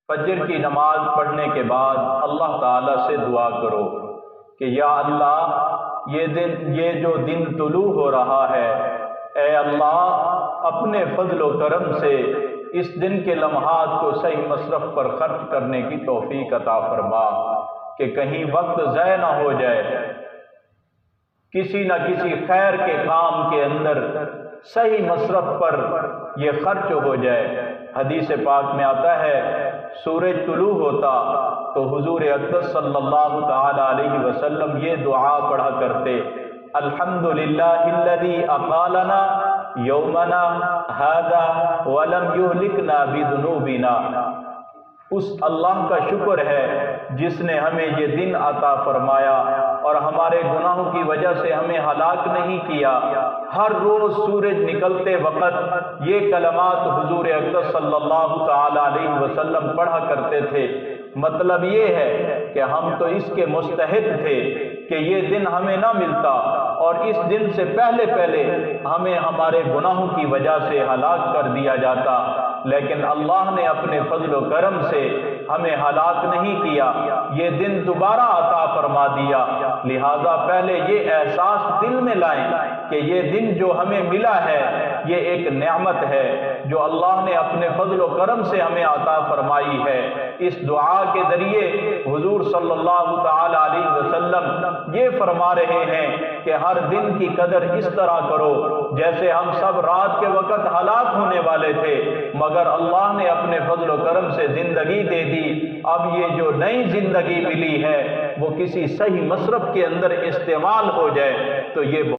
فجر کی نماز پڑھنے کے بعد اللہ تعالیٰ سے دعا کرو کہ یا اللہ یہ جو دن طلوع ہو رہا ہے، اے اللہ اپنے فضل و کرم سے اس دن کے لمحات کو صحیح مصرف پر خرچ کرنے کی توفیق عطا فرما کہ کہیں وقت ضائع نہ ہو جائے، کسی نہ کسی خیر کے کام کے اندر صحیح مصرف پر یہ خرچ ہو جائے۔ حدیث پاک میں آتا ہے سورج طلوع ہوتا تو حضور اقدس صلی اللہ تعالی علیہ وسلم یہ دعا پڑھا کرتے، الحمدللہ الذی اقالنا یومنا ھذا ولم یہلکنا بذنوبنا۔ اس اللہ کا شکر ہے جس نے ہمیں یہ دن عطا فرمایا اور ہمارے گناہوں کی وجہ سے ہمیں ہلاک نہیں کیا۔ ہر روز سورج نکلتے وقت یہ کلمات حضور اقدس صلی اللہ تعالی علیہ وسلم پڑھا کرتے تھے۔ مطلب یہ ہے کہ ہم تو اس کے مستحق تھے کہ یہ دن ہمیں نہ ملتا اور اس دن سے پہلے ہمیں ہمارے گناہوں کی وجہ سے ہلاک کر دیا جاتا، لیکن اللہ نے اپنے فضل و کرم سے ہمیں ہلاک نہیں کیا، یہ دن دوبارہ عطا فرما دیا۔ لہذا پہلے یہ احساس دل میں لائیں کہ یہ دن جو ہمیں ملا ہے یہ ایک نعمت ہے جو اللہ نے اپنے فضل و کرم سے ہمیں عطا فرمائی ہے۔ اس دعا کے ذریعے حضور صلی اللہ تعالی علیہ وسلم یہ فرما رہے ہیں کہ ہر دن کی قدر اس طرح کرو جیسے ہم سب رات کے وقت ہلاک ہونے والے تھے، مگر اللہ نے اپنے فضل و کرم سے زندگی دے دی۔ اب یہ جو نئی زندگی ملی ہے وہ کسی صحیح مصرف کے اندر استعمال ہو جائے تو یہ